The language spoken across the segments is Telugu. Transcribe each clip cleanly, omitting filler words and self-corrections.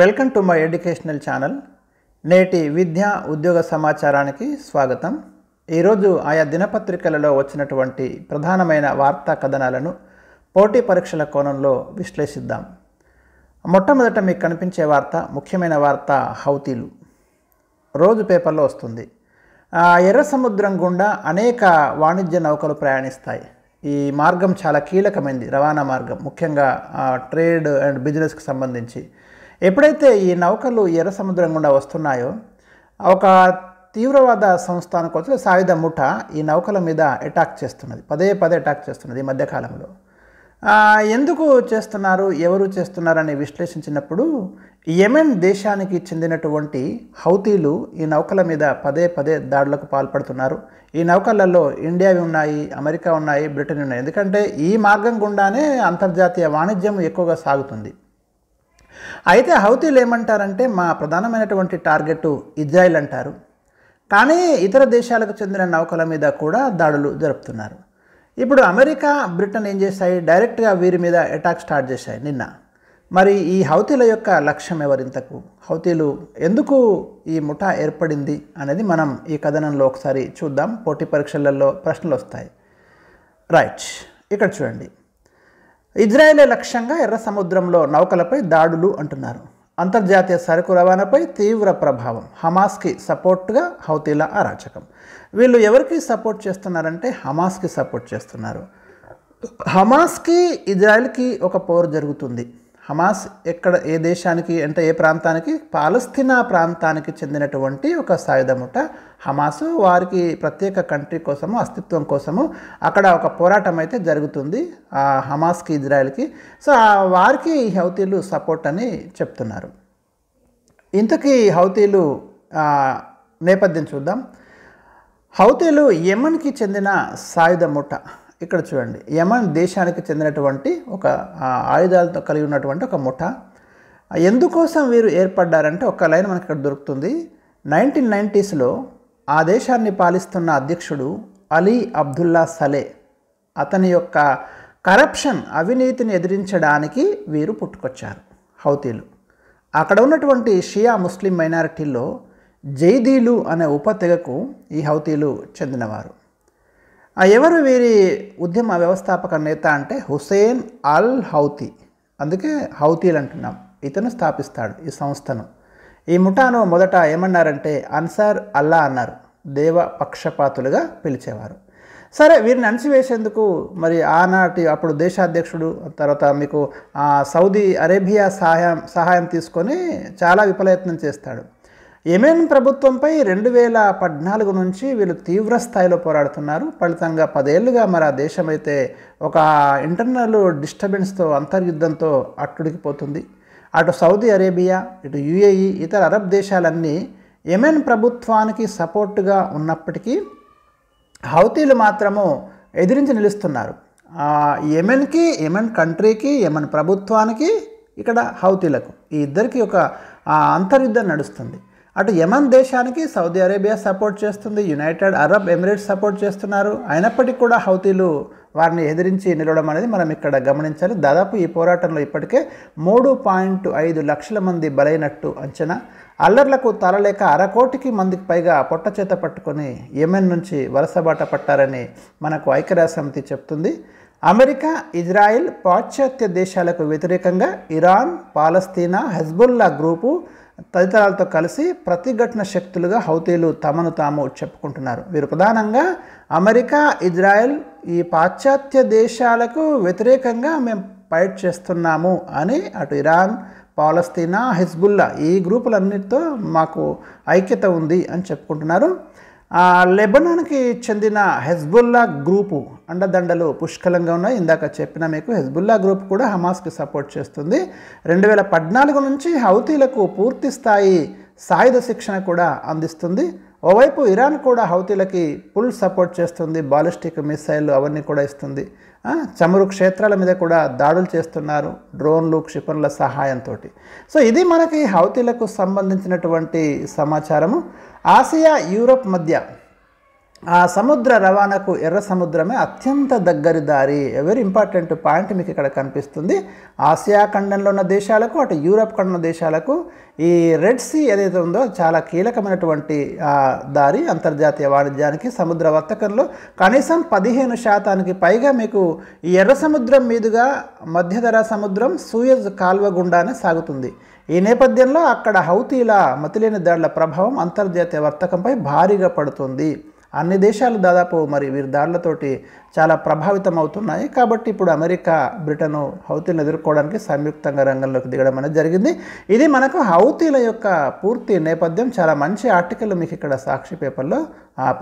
Welcome to my educational channel. నేటి విద్యా ఉద్యోగ సమాచారానికి స్వాగతం. ఈరోజు ఆయా దినపత్రికలలో వచ్చినటువంటి ప్రధానమైన వార్తా కథనాలను పోటీ పరీక్షల కోణంలో విశ్లేషిద్దాం. మొట్టమొదట మీకు కనిపించే వార్త, ముఖ్యమైన వార్త హౌతీలు. రోజు పేపర్లో వస్తుంది. ఎర్ర సముద్రం గుండా అనేక వాణిజ్య నౌకలు ప్రయాణిస్తాయి. ఈ మార్గం చాలా కీలకమైనది, రవాణా మార్గం, ముఖ్యంగా ట్రేడ్ అండ్ బిజినెస్కి సంబంధించి. ఎప్పుడైతే ఈ నౌకలు ఎర్ర సముద్రం గుండా వస్తున్నాయో, ఒక తీవ్రవాద సంస్థానికి వచ్చి సాయుధ ముఠ ఈ నౌకల మీద అటాక్ చేస్తున్నది, పదే అటాక్ చేస్తున్నది ఈ మధ్యకాలంలో. ఎందుకు చేస్తున్నారు, ఎవరు చేస్తున్నారని విశ్లేషించినప్పుడు యెమెన్ దేశానికి చెందినటువంటి హౌతీలు ఈ నౌకల మీద పదే దాడులకు పాల్పడుతున్నారు. ఈ నౌకలలో ఇండియావి ఉన్నాయి, అమెరికా ఉన్నాయి, బ్రిటన్ ఉన్నాయి. ఎందుకంటే ఈ మార్గం గుండానే అంతర్జాతీయ వాణిజ్యం ఎక్కువగా సాగుతుంది. అయితే హౌతీలు ఏమంటారంటే, మా ప్రధానమైనటువంటి టార్గెట్ ఇజ్రాయిల్ అంటారు. కానీ ఇతర దేశాలకు చెందిన నౌకల మీద కూడా దాడులు జరుపుతున్నారు. ఇప్పుడు అమెరికా, బ్రిటన్ ఏం చేశాయి, డైరెక్ట్గా వీరి మీద అటాక్ స్టార్ట్ చేశాయి నిన్న. మరి ఈ హౌతీల యొక్క లక్ష్యం ఎవరింతకు, హౌతీలు ఎందుకు ఈ ముఠా ఏర్పడింది అనేది మనం ఈ కథనంలో ఒకసారి చూద్దాం. పోటీ పరీక్షలలో ప్రశ్నలు వస్తాయి. రైట్, ఇక్కడ చూడండి. ఇజ్రాయెలే లక్ష్యంగా ఎర్ర సముద్రంలో నౌకలపై దాడులు అంటున్నారు. అంతర్జాతీయ సరుకు రవాణాపై తీవ్ర ప్రభావం. హమాస్కి సపోర్ట్గా హౌతీల అరాచకం. వీళ్ళు ఎవరికి సపోర్ట్ చేస్తున్నారంటే హమాస్కి సపోర్ట్ చేస్తున్నారు. హమాస్కి ఇజ్రాయెల్కి ఒక పోరు జరుగుతుంది. హమాస్ ఏ దేశానికి అంటే ఏ ప్రాంతానికి, పాలస్తీనా ప్రాంతానికి చెందినటువంటి ఒక సాయుధ ముఠ హమాసు. వారికి ప్రత్యేక కంట్రీ కోసము, అస్తిత్వం కోసము అక్కడ ఒక పోరాటం అయితే జరుగుతుంది హమాస్కి, ఇజ్రాయెల్కి. సో వారికి హౌతీలు సపోర్ట్ అని చెప్తున్నారు. ఇంతకీ హౌతీలు నేపథ్యం చూద్దాం. హౌతీలు యెమెన్కి చెందిన సాయుధ ముఠ. ఇక్కడ చూడండి, యెమెన్ దేశానికి చెందినటువంటి ఒక ఆయుధాలతో కలిగి ఉన్నటువంటి ఒక ముఠ. ఎందుకోసం వీరు ఏర్పడ్డారంటే ఒక లైన్ మనకి ఇక్కడ దొరుకుతుంది. 1990స్లో ఆ దేశాన్ని పాలిస్తున్న అధ్యక్షుడు అలీ అబ్దుల్లా సలే, అతని యొక్క కరప్షన్, అవినీతిని ఎదిరించడానికి వీరు పుట్టుకొచ్చారు హౌతీలు. అక్కడ ఉన్నటువంటి షియా ముస్లిం మైనారిటీల్లో జైదీలు అనే ఉపతెగకు ఈ హౌతీలు చెందినవారు. ఎవరు వీరి ఉద్యమ వ్యవస్థాపక నేత అంటే హుసేన్ అల్ హౌతీ. అందుకే హౌతీలు అంటున్నాం. ఇతను స్థాపిస్తాడు ఈ సంస్థను. ఈ ముఠాను మొదట ఏమన్నారంటే అన్సార్ అల్లా అన్నారు, దేవ పక్షపాతులుగా పిలిచేవారు. సరే, వీరిని అణచివేసేందుకు మరి ఆనాటి అప్పుడు దేశాధ్యక్షుడు, తర్వాత మీకు సౌదీ అరేబియా సహాయం తీసుకొని చాలా విఫలయత్నం చేస్తాడు. యెమెన్ ప్రభుత్వంపై 2014 నుంచి వీళ్ళు తీవ్ర స్థాయిలో పోరాడుతున్నారు. ఫలితంగా 10 ఏళ్ళుగా మరి ఆ దేశం అయితే ఒక ఇంటర్నల్ డిస్టర్బెన్స్తో, అంతర్యుద్ధంతో అట్టుడికిపోతుంది. అటు సౌదీ అరేబియా, ఇటు యుఏఈ, ఇతర అరబ్ దేశాలన్నీ యెమెన్ ప్రభుత్వానికి సపోర్టుగా ఉన్నప్పటికీ హౌతీలు మాత్రము ఎదిరించి నిలుస్తున్నారు. యెమెన్కి, యెమెన్ కంట్రీకి, యెమెన్ ప్రభుత్వానికి, ఇక్కడ హౌతీలకు, ఈ ఇద్దరికి ఒక అంతర్యుద్ధం నడుస్తుంది. అటు యెమెన్ దేశానికి సౌదీ అరేబియా సపోర్ట్ చేస్తుంది, యునైటెడ్ అరబ్ ఎమిరేట్స్ సపోర్ట్ చేస్తున్నారు. అయినప్పటికీ కూడా హౌతీలు వారిని ఎదిరించి నిలవడం అనేది మనం ఇక్కడ గమనించాలి. దాదాపు ఈ పోరాటంలో ఇప్పటికే 3.5 లక్షల మంది బలైనట్టు అంచనా. అల్లర్లకు తాళలేక 1,00,00,000 మందికి పైగా పొట్టచేత పట్టుకొని యెమెన్ నుంచి వలసబాట పట్టారని మనకు ఐక్యరాజ్యసమితి చెప్తుంది. అమెరికా, ఇజ్రాయిల్, పాశ్చాత్య దేశాలకు వ్యతిరేకంగా ఇరాన్, పాలస్తీనా, హెజ్బుల్లా గ్రూపు తదితరాలతో కలిసి ప్రతిఘటన శక్తులుగా హౌతీలు తమను తాము చెప్పుకుంటున్నారు. వీరు ప్రధానంగా అమెరికా, ఇజ్రాయెల్, ఈ పాశ్చాత్య దేశాలకు వ్యతిరేకంగా మేము ఫైట్ చేస్తున్నాము అని అటు ఇరాన్, పాలస్తీనా, హెజ్బుల్లా ఈ గ్రూపులన్నిటితో మాకు ఐక్యత ఉంది అని చెప్పుకుంటున్నారు. లెబనాన్కి చెందిన హెజ్బుల్లా గ్రూపు అండదండలు పుష్కలంగా ఉన్నాయి. ఇందాక చెప్పిన మీకు హెజ్బుల్లా గ్రూప్ కూడా హమాస్కి సపోర్ట్ చేస్తుంది. 2014 నుంచి హౌతీలకు పూర్తి స్థాయి సాయుధ శిక్షణ కూడా అందిస్తుంది. ఓవైపు ఇరాన్ కూడా హౌతీలకి ఫుల్ సపోర్ట్ చేస్తుంది, బాలిస్టిక్ మిసైళ్ళు అవన్నీ కూడా ఇస్తుంది. చమురు క్షేత్రాల మీద కూడా దాడులు చేస్తున్నారు డ్రోన్లు, క్షిపణుల సహాయంతో. సో ఇది మనకి హౌతీలకు సంబంధించినటువంటి సమాచారము. ఆసియా, యూరప్ మధ్య ఆ సముద్ర రవాణాకు ఎర్ర సముద్రమే అత్యంత దగ్గరి దారి. వెరీ ఇంపార్టెంట్ పాయింట్ మీకు ఇక్కడ కనిపిస్తుంది. ఆసియా ఖండంలో ఉన్న దేశాలకు, అటు యూరప్ ఖండంలో దేశాలకు ఈ రెడ్ సీ ఏదైతే ఉందో చాలా కీలకమైనటువంటి దారి. అంతర్జాతీయ వాణిజ్యానికి, సముద్ర వర్తకంలో కనీసం 15% పైగా మీకు ఈ ఎర్ర సముద్రం మీదుగా మధ్యధరా సముద్రం, సూయజ్ కాల్వ గుండానే సాగుతుంది. ఈ నేపథ్యంలో అక్కడ హౌతీల మతిలేని దాడుల ప్రభావం అంతర్జాతీయ వర్తకంపై భారీగా పడుతుంది. అన్ని దేశాలు దాదాపు మరి వీరి దాడులతోటి చాలా ప్రభావితం అవుతున్నాయి. కాబట్టి ఇప్పుడు అమెరికా, బ్రిటన్ హౌతీలను ఎదుర్కోవడానికి సంయుక్తంగా రంగంలోకి దిగడం అనేది జరిగింది. ఇది మనకు హౌతీల యొక్క పూర్తి నేపథ్యం. చాలా మంచి ఆర్టికల్ మీకు ఇక్కడ సాక్షి పేపర్లో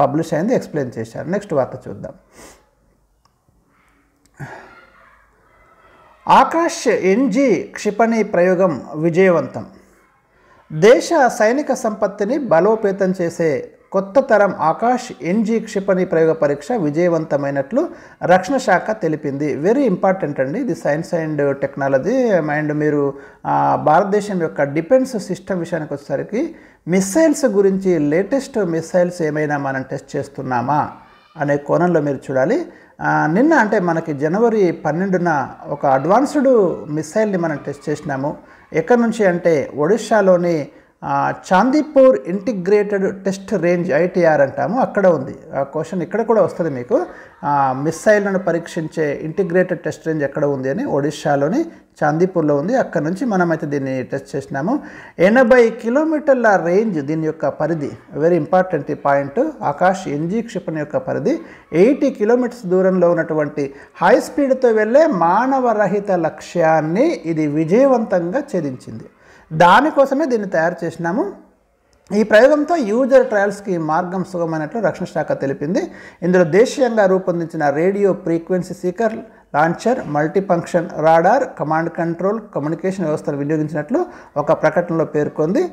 పబ్లిష్ అయింది, ఎక్స్ప్లెయిన్ చేశారు. నెక్స్ట్ వార్త చూద్దాం. ఆకాష్ ఎన్జీ క్షిపణి ప్రయోగం విజయవంతం. దేశ సైనిక సంపత్తిని బలోపేతం చేసే కొత్త తరం ఆకాష్ ఎన్జీ క్షిపణి ప్రయోగ పరీక్ష విజయవంతమైనట్లు రక్షణ శాఖ తెలిపింది. వెరీ ఇంపార్టెంట్ అండి ఇది, సైన్స్ అండ్ టెక్నాలజీ. అండ్ మీరు భారతదేశం యొక్క డిఫెన్స్ సిస్టమ్ విషయానికి వచ్చేసరికి మిస్సైల్స్ గురించి, లేటెస్ట్ మిస్సైల్స్ ఏమైనా మనం టెస్ట్ చేస్తున్నామా అనే కోణంలో మీరు చూడాలి. నిన్న అంటే మనకి జనవరి 12న ఒక అడ్వాన్స్డ్ మిస్సైల్ని మనం టెస్ట్ చేసినాము. ఎక్కడి నుంచి అంటే ఒడిషాలోని Chandipur integrated test range ITR అంటాము, అక్కడ ఉంది. ఆ క్వశ్చన్ ఇక్కడ కూడా వస్తుంది మీకు. మిస్సైల్లను పరీక్షించే ఇంటిగ్రేటెడ్ టెస్ట్ రేంజ్ ఎక్కడ ఉంది అని ఒడిషాలోని చాందీపూర్లో ఉంది. అక్కడ నుంచి మనమైతే దీన్ని టెస్ట్ చేసినాము. 80 కిలోమీటర్ల రేంజ్ దీని యొక్క పరిధి. వెరీ ఇంపార్టెంట్ ఈ పాయింట్. ఆకాష్ ఎన్జీ క్షిపణి యొక్క పరిధి 80 కిలోమీటర్స్ దూరంలో ఉన్నటువంటి హై స్పీడ్తో వెళ్ళే మానవరహిత లక్ష్యాన్ని ఇది విజయవంతంగా ఛేదించింది. దానికోసమే దీన్ని తయారు చేసినాము. ఈ ప్రయోగంతో యూజర్ ట్రయల్స్కి మార్గం సుగమైనట్లు రక్షణ శాఖ తెలిపింది. ఇందులో దేశీయంగా రూపొందించిన radio frequency seeker, launcher, multifunction radar, command control, communication వ్యవస్థను వినియోగించినట్లు ఒక ప్రకటనలో పేర్కొంది.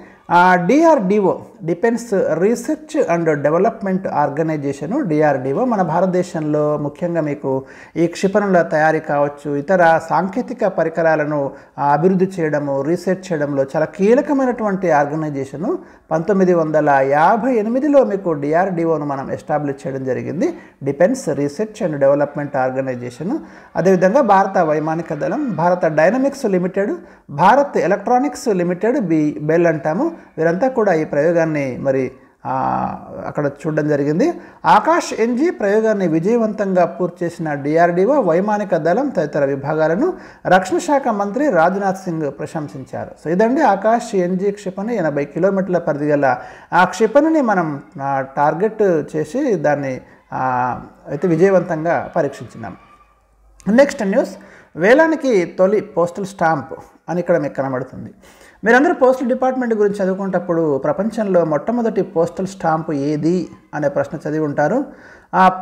DRDO defence research and development organisation, DRDO మన భారతదేశంలో ముఖ్యంగా మీకు ఈ క్షిపణుల తయారీ కావచ్చు, ఇతర సాంకేతిక పరికరాలను అభివృద్ధి చేయడము, రీసెర్చ్ చేయడంలో చాలా కీలకమైనటువంటి ఆర్గనైజేషను. 1958లో మీకు DRDOను మనం ఎస్టాబ్లిష్ చేయడం జరిగింది, defence research and development organisation. అదేవిధంగా భారత వైమానిక దళం, భారత dynamics limited, Bharat electronics limited, bell అంటాము, వీరంతా కూడా ఈ ప్రయోగాన్ని మరి అక్కడ చూడడం జరిగింది. ఆకాష్ ఎన్జీ ప్రయోగాన్ని విజయవంతంగా పూర్తి చేసిన DRDO, వైమానిక దళం తదితర విభాగాలను రక్షణ శాఖ మంత్రి రాజ్నాథ్ సింగ్ ప్రశంసించారు. సో ఇదండి ఆకాష్ ఎన్జీ క్షిపణి. 80 కిలోమీటర్ల పరిధి గల ఆ క్షిపణిని మనం టార్గెట్ చేసి దాన్ని అయితే విజయవంతంగా పరీక్షించినాం. నెక్స్ట్ న్యూస్, వేలానికి తొలి పోస్టల్ స్టాంప్ అని ఇక్కడ మీకు కనబడుతుంది. మీరందరూ పోస్టల్ డిపార్ట్మెంట్ గురించి చదువుకునేటప్పుడు ప్రపంచంలో మొట్టమొదటి పోస్టల్ స్టాంపు ఏది అనే ప్రశ్న చదివి ఉంటారు.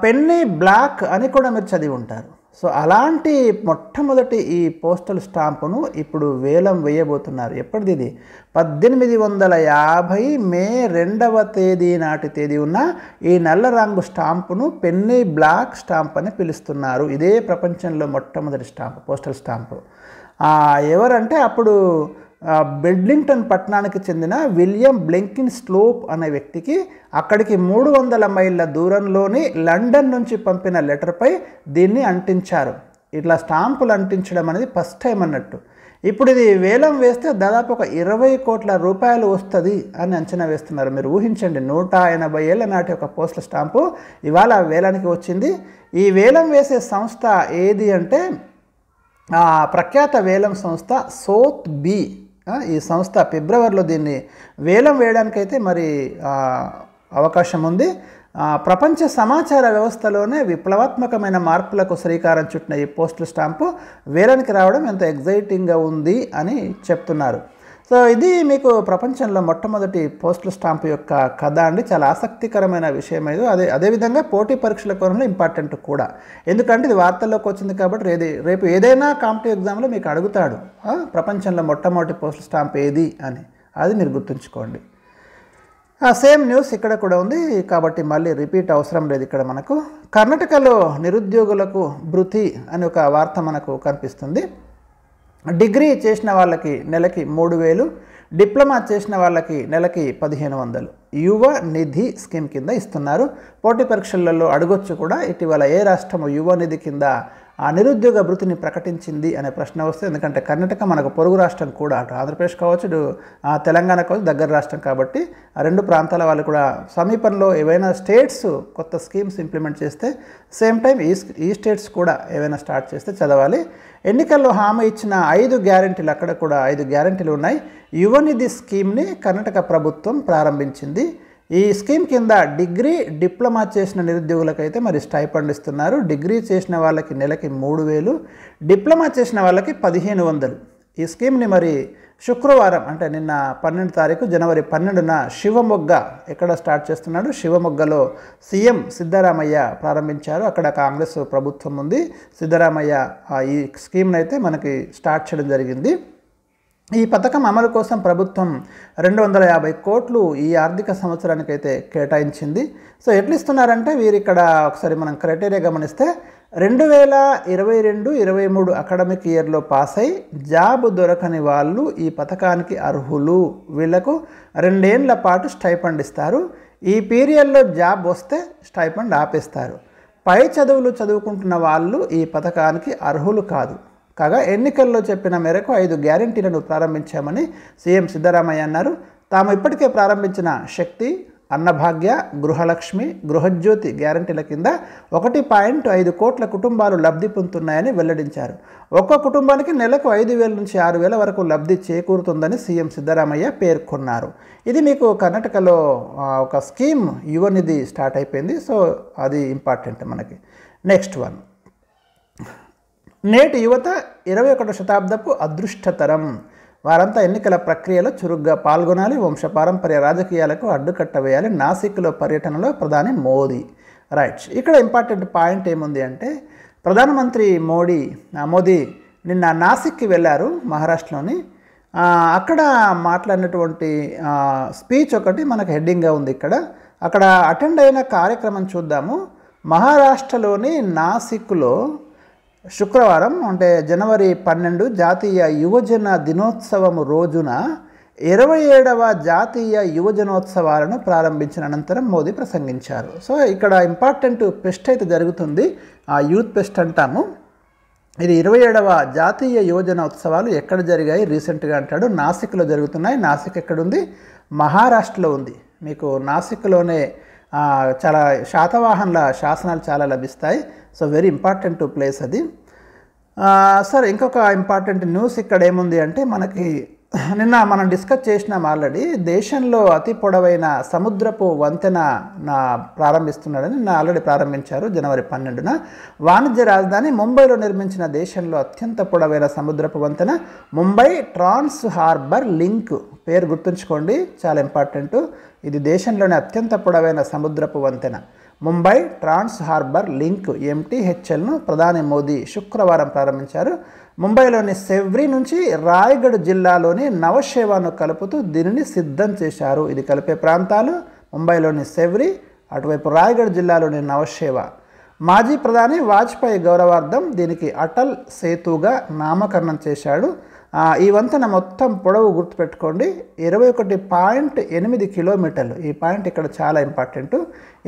పెన్నీ బ్లాక్ అని కూడా మీరు చదివి ఉంటారు. సో అలాంటి మొట్టమొదటి ఈ పోస్టల్ స్టాంపును ఇప్పుడు వేలం వేయబోతున్నారు. ఎప్పటిది ఇది? 1850 మే 2వ తేదీ నాటి తేదీ ఉన్న ఈ నల్ల రంగు స్టాంపును పెన్నీ బ్లాక్ స్టాంప్ అని పిలుస్తున్నారు. ఇదే ప్రపంచంలో మొట్టమొదటి స్టాంపు, పోస్టల్ స్టాంపు. ఎవరంటే అప్పుడు బెడ్లింగ్టన్ పట్టణానికి చెందిన విలియం బ్లెంకిన్ స్లోప్ అనే వ్యక్తికి అక్కడికి 300 మైళ్ళ దూరంలోని లండన్ నుంచి పంపిన లెటర్పై దీన్ని అంటించారు. ఇట్లా స్టాంపులు అంటించడం అనేది ఫస్ట్ టైం అన్నట్టు. ఇప్పుడు ఇది వేలం వేస్తే దాదాపు ఒక 20 కోట్ల రూపాయలు వస్తుంది అని అంచనా వేస్తున్నారు. మీరు ఊహించండి, 180 ఏళ్ల నాటి ఒక పోస్టల్ స్టాంపు ఇవాళ వేలానికి వచ్చింది. ఈ వేలం వేసే సంస్థ ఏది అంటే ప్రఖ్యాత వేలం సంస్థ సోత్బీ. ఈ సంస్థ ఫిబ్రవరిలో దీన్ని వేలం వేయడానికైతే మరి అవకాశం ఉంది. ప్రపంచ సమాచార వ్యవస్థలోనే విప్లవాత్మకమైన మార్పులకు శ్రీకారం చుట్టిన ఈ పోస్టల్ స్టాంపు వేలానికి రావడం ఎంత ఎగ్జైటింగ్గా ఉంది అని చెప్తున్నారు. సో ఇది మీకు ప్రపంచంలో మొట్టమొదటి పోస్టల్ స్టాంపు యొక్క కథ అండి. చాలా ఆసక్తికరమైన విషయం ఇది. అదేవిధంగా పోటీ పరీక్షల కోణంలో ఇంపార్టెంట్ కూడా, ఎందుకంటే ఇది వార్తల్లోకి వచ్చింది కాబట్టి రేపు ఏదైనా కాంపిటేటివ్ ఎగ్జామ్లో మీకు అడుగుతాడు ప్రపంచంలో మొట్టమొదటి పోస్టల్ స్టాంప్ ఏది అని. అది మీరు గుర్తుంచుకోండి. సేమ్ న్యూస్ ఇక్కడ కూడా ఉంది కాబట్టి మళ్ళీ రిపీట్ అవసరం లేదు. ఇక్కడ మనకు కర్ణాటకలో నిరుద్యోగులకు భృతి అని ఒక వార్త మనకు కనిపిస్తుంది. డిగ్రీ చేసిన వాళ్ళకి నెలకి 3000, డిప్లొమా చేసిన వాళ్ళకి నెలకి 1500 యువ నిధి స్కీమ్ కింద ఇస్తున్నారు. పోటీ పరీక్షలలో అడగొచ్చు కూడా, ఇటీవల ఏ రాష్ట్రము యువ నిధి కింద ఆ నిరుద్యోగ భృతిని ప్రకటించింది అనే ప్రశ్న వస్తే, ఎందుకంటే కర్ణాటక మనకు పొరుగు రాష్ట్రం కూడా, అటు ఆంధ్రప్రదేశ్ కావచ్చు, ఇటు తెలంగాణ కావచ్చు, దగ్గర రాష్ట్రం కాబట్టి ఆ రెండు ప్రాంతాల వాళ్ళు కూడా సమీపంలో ఏవైనా స్టేట్స్ కొత్త స్కీమ్స్ ఇంప్లిమెంట్ చేస్తే సేమ్ టైం ఈ స్టేట్స్ కూడా ఏవైనా స్టార్ట్ చేస్తే చదవాలి. ఎన్నికల్లో హామీ ఇచ్చిన 5 గ్యారెంటీలు, అక్కడ కూడా 5 గ్యారెంటీలు ఉన్నాయి. యువనిధి స్కీమ్ని కర్ణాటక ప్రభుత్వం ప్రారంభించింది. ఈ స్కీమ్ కింద డిగ్రీ డిప్లొమా చేసిన నిరుద్యోగులకైతే మరి స్టైఫండ్ ఇస్తున్నారు. డిగ్రీ చేసిన వాళ్ళకి నెలకి 3000, డిప్లొమా చేసిన వాళ్ళకి 1500. ఈ స్కీమ్ని మరి శుక్రవారం అంటే నిన్న 12 తారీఖు జనవరి 12న శివమొగ్గ ఎక్కడ స్టార్ట్ చేస్తున్నాడు, శివమొగ్గలో సీఎం సిద్ధరామయ్య ప్రారంభించారు. అక్కడ కాంగ్రెస్ ప్రభుత్వం ఉంది. సిద్ధరామయ్య ఈ స్కీమ్ని అయితే మనకి స్టార్ట్ చేయడం జరిగింది. ఈ పథకం అమలు కోసం ప్రభుత్వం 250 కోట్లు ఈ ఆర్థిక సంవత్సరానికైతే కేటాయించింది. సో ఎట్లా ఇస్తున్నారంటే వీరు ఇక్కడ ఒకసారి మనం క్రైటీరియా గమనిస్తే 2022-23 అకాడమిక్ ఇయర్లో పాస్ అయి జాబ్ దొరకని వాళ్ళు ఈ పథకానికి అర్హులు. వీళ్లకు 2 ఏళ్ల పాటు స్టైఫండ్ ఇస్తారు. ఈ పీరియడ్లో జాబ్ వస్తే స్టైఫండ్ ఆపేస్తారు. పై చదువులు చదువుకుంటున్న వాళ్ళు ఈ పథకానికి అర్హులు కాదు. కాగా ఎన్నికల్లో చెప్పిన మేరకు 5 గ్యారెంటీలను ప్రారంభించామని సీఎం సిద్ధరామయ్య అన్నారు. తాము ఇప్పటికే ప్రారంభించిన శక్తి, అన్నభాగ్య, గృహలక్ష్మి, గృహజ్యోతి గ్యారెంటీల కింద 1.5 కోట్ల కుటుంబాలు లబ్ధి పొందుతున్నాయని వెల్లడించారు. ఒక్కో కుటుంబానికి నెలకు 5,000 నుంచి 6,000 వరకు లబ్ధి చేకూరుతుందని సీఎం సిద్ధరామయ్య పేర్కొన్నారు. ఇది మీకు కర్ణాటకలో ఒక స్కీమ్ యువనిధి స్టార్ట్ అయిపోయింది. సో అది ఇంపార్టెంట్ మనకి. నెక్స్ట్ వన్, నేటి యువత 21వ శతాబ్దపు అదృష్టతరం. వారంతా ఎన్నికల ప్రక్రియలో చురుగ్గా పాల్గొనాలి, వంశపారంపర్య రాజకీయాలకు అడ్డుకట్ట వేయాలి. నాసిక్లో పర్యటనలో ప్రధాని మోదీ. రైట్, ఇక్కడ ఇంపార్టెంట్ పాయింట్ ఏముంది అంటే ప్రధానమంత్రి మోదీ నిన్న నాసిక్కి వెళ్ళారు, మహారాష్ట్రలోని. అక్కడ మాట్లాడినటువంటి స్పీచ్ ఒకటి మనకు హెడ్డింగ్గా ఉంది ఇక్కడ. అక్కడ అటెండ్ అయిన కార్యక్రమం చూద్దాము. మహారాష్ట్రలోని నాసిక్లో శుక్రవారం అంటే జనవరి 12 జాతీయ యువజన దినోత్సవం రోజున 27వ జాతీయ యువజనోత్సవాలను ప్రారంభించిన అనంతరం మోదీ ప్రసంగించారు. సో ఇక్కడ ఇంపార్టెంట్ ఫెస్ట్ అయితే జరుగుతుంది, ఆ యూత్ ఫెస్ట్ అంటాము. ఇది 27వ జాతీయ యువజనోత్సవాలు ఎక్కడ జరిగాయి రీసెంట్గా అంటాడు, నాసిక్లో జరుగుతున్నాయి. నాసిక్ ఎక్కడుంది? మహారాష్ట్రలో ఉంది. మీకు నాసిక్లోనే చాలా శాతవాహనుల శాసనాలు చాలా లభిస్తాయి. సో వెరీ ఇంపార్టెంట్ ప్లేస్ అది. సార్ ఇంకొక ఇంపార్టెంట్ న్యూస్ ఇక్కడ ఏముంది అంటే మనకి నిన్న మనం డిస్కస్ చేసినాం ఆల్రెడీ. దేశంలో అతి పొడవైన సముద్రపు వంతెన ప్రారంభిస్తున్నాడని నిన్న ఆల్రెడీ ప్రారంభించారు జనవరి 12న. వాణిజ్య రాజధాని ముంబైలో నిర్మించిన దేశంలో అత్యంత పొడవైన సముద్రపు వంతెన ముంబై ట్రాన్స్ హార్బర్ లింక్. పేరు గుర్తుంచుకోండి, చాలా ఇంపార్టెంట్. ఇది దేశంలోని అత్యంత పొడవైన సముద్రపు వంతెన ముంబై ట్రాన్స్ హార్బర్ లింక్ MTHLను ప్రధాని మోదీ శుక్రవారం ప్రారంభించారు. ముంబైలోని సెవ్రీ నుంచి రాయ్గఢ్ జిల్లాలోని నవశేవాను కలుపుతూ దీనిని సిద్ధం చేశారు. ఇది కలిపే ప్రాంతాలు ముంబైలోని సెవ్రీ, అటువైపు రాయ్గఢ్ జిల్లాలోని నవశేవ. మాజీ ప్రధాని వాజ్పేయి గౌరవార్థం దీనికి అటల్ సేతుగా నామకరణం చేశాడు. ఈ వంతెన మొత్తం పొడవు గుర్తుపెట్టుకోండి 21.8 కిలోమీటర్లు. ఈ పాయింట్ ఇక్కడ చాలా ఇంపార్టెంట్.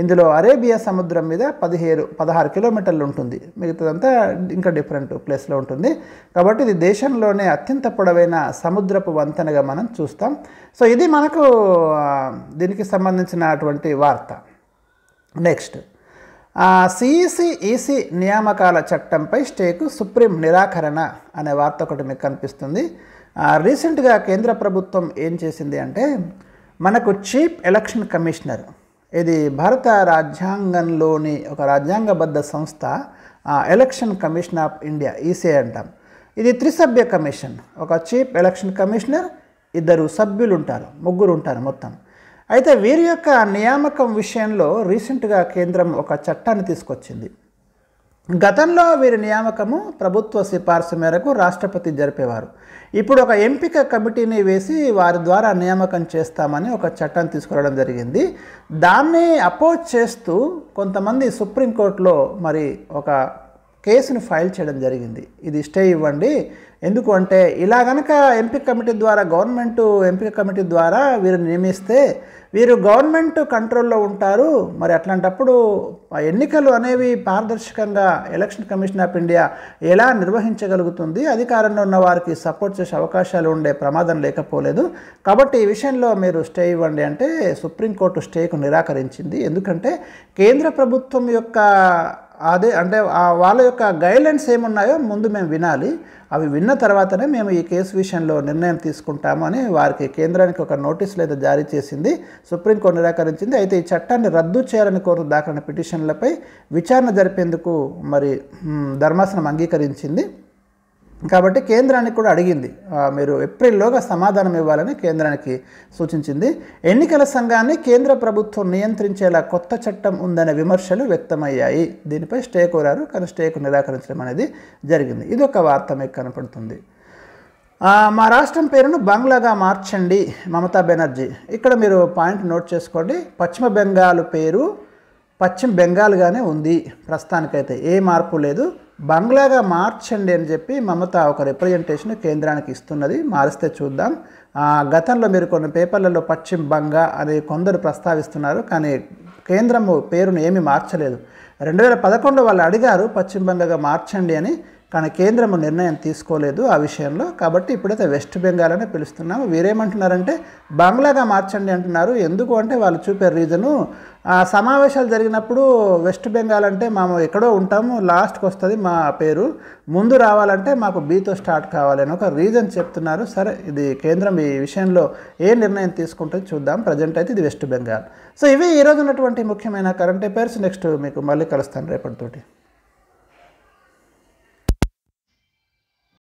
ఇందులో అరేబియా సముద్రం మీద 16 కిలోమీటర్లు ఉంటుంది, మిగతాదంతా ఇంకా డిఫరెంట్ ప్లేస్లో ఉంటుంది. కాబట్టి ఇది దేశంలోనే అత్యంత పొడవైన సముద్రపు వంతెనగా మనం చూస్తాం. సో ఇది మనకు దీనికి సంబంధించినటువంటి వార్త. నెక్స్ట్, CEC నియామకాల చట్టంపై స్టేకు సుప్రీం నిరాకరణ అనే వార్త ఒకటి మీకు కనిపిస్తుంది. రీసెంట్గా కేంద్ర ప్రభుత్వం ఏం చేసింది అంటే మనకు చీఫ్ ఎలక్షన్ కమిషనర్, ఇది భారత రాజ్యాంగంలోని ఒక రాజ్యాంగబద్ధ సంస్థ, election commission of India ECI అంటాం. ఇది 3 సభ్య కమిషన్. ఒక చీఫ్ ఎలక్షన్ కమిషనర్, 2 సభ్యులు ఉంటారు, 3 ఉంటారు మొత్తం. అయితే వీరి యొక్క నియామకం విషయంలో రీసెంట్గా కేంద్రం ఒక చట్టాన్ని తీసుకొచ్చింది. గతంలో వీరి నియామకము ప్రభుత్వ సిఫార్సు మేరకు రాష్ట్రపతి జరిపేవారు. ఇప్పుడు ఒక ఎంపిక కమిటీని వేసి వారి ద్వారా నియామకం చేస్తామని ఒక చట్టాన్ని తీసుకురావడం జరిగింది. దాన్ని అపోజ్ చేస్తూ కొంతమంది సుప్రీంకోర్టులో మరి ఒక కేసును ఫైల్ చేయడం జరిగింది. ఇది స్టే ఇవ్వండి, ఎందుకు అంటే ఇలా గనక ఎంపిక కమిటీ ద్వారా గవర్నమెంట్ ఎంపిక కమిటీ ద్వారా వీరు నియమిస్తే వీరు గవర్నమెంట్ కంట్రోల్లో ఉంటారు. మరి అట్లాంటప్పుడు ఎన్నికలు అనేవి పారదర్శకంగా ఎలక్షన్ కమిషన్ ఆఫ్ ఇండియా ఎలా నిర్వహించగలుగుతుంది? అధికారంలో ఉన్న వారికి సపోర్ట్ చేసే అవకాశాలు ఉండే ప్రమాదం లేకపోలేదు. కాబట్టి ఈ విషయంలో మీరు స్టే ఇవ్వండి అంటే సుప్రీంకోర్టు స్టేకు నిరాకరించింది. ఎందుకంటే కేంద్ర ప్రభుత్వం యొక్క అదే అంటే వాళ్ళ యొక్క గైడ్లైన్స్ ఏమున్నాయో ముందు మేము వినాలి. అవి విన్న తర్వాతనే మేము ఈ కేసు విషయంలో నిర్ణయం తీసుకుంటాము అని వారికి కేంద్రానికి ఒక నోటీసులు అయితే జారీ చేసింది. సుప్రీంకోర్టు నిరాకరించింది. అయితే ఈ చట్టాన్ని రద్దు చేయాలని కోరుతూ దాఖలైన పిటిషన్లపై విచారణ జరిపేందుకు మరి ధర్మాసనం అంగీకరించింది. కాబట్టి కేంద్రానికి కూడా అడిగింది, మీరు ఏప్రిల్లోగా సమాధానం ఇవ్వాలని కేంద్రానికి సూచించింది. ఎన్నికల సంఘాన్ని కేంద్ర ప్రభుత్వం నియంత్రించేలా కొత్త చట్టం ఉందనే విమర్శలు వ్యక్తమయ్యాయి. దీనిపై స్టే కోరారు, కానీ స్టేకు నిరాకరించడం అనేది జరిగింది. ఇది ఒక వార్త మీకు కనపడుతుంది. మా రాష్ట్రం పేరును బంగ్లాగా మార్చండి మమతా బెనర్జీ. ఇక్కడ మీరు పాయింట్ నోట్ చేసుకోండి. పశ్చిమ బెంగాల్ పేరు పశ్చిమ బెంగాల్గానే ఉంది ప్రస్తుతానికైతే, ఏ మార్పు లేదు. బంగ్లాగా మార్చండి అని చెప్పి మమత ఒక రిప్రజెంటేషన్ కేంద్రానికి ఇస్తున్నది. మారిస్తే చూద్దాం. గతంలో మీరు కొన్ని పేపర్లలో పశ్చిమ బంగా అని కొందరు ప్రస్తావిస్తున్నారు, కానీ కేంద్రము పేరును ఏమీ మార్చలేదు. 2011లో వాళ్ళు అడిగారు పశ్చిమ బంగాగా మార్చండి అని, కానీ కేంద్రము నిర్ణయం తీసుకోలేదు ఆ విషయంలో. కాబట్టి ఇప్పుడైతే వెస్ట్ బెంగాల్ అనే పిలుస్తున్నాము. వీరేమంటున్నారంటే బంగ్లాగా మార్చండి అంటున్నారు. ఎందుకు అంటే వాళ్ళు చూపే రీజను, సమావేశాలు జరిగినప్పుడు వెస్ట్ బెంగాల్ అంటే మేము ఎక్కడో ఉంటాము, లాస్ట్కి వస్తుంది మా పేరు, ముందు రావాలంటే మాకు బీతో స్టార్ట్ కావాలని ఒక రీజన్ చెప్తున్నారు. సరే, ఇది కేంద్రం ఈ విషయంలో ఏ నిర్ణయం తీసుకుంటుంది చూద్దాం. ప్రజెంట్ అయితే ఇది వెస్ట్ బెంగాల్. సో ఇవి ఈరోజు ఉన్నటువంటి ముఖ్యమైన కరెంట్ అఫైర్స్. నెక్స్ట్ మీకు మళ్ళీ కలుస్తాను రేపటితోటి.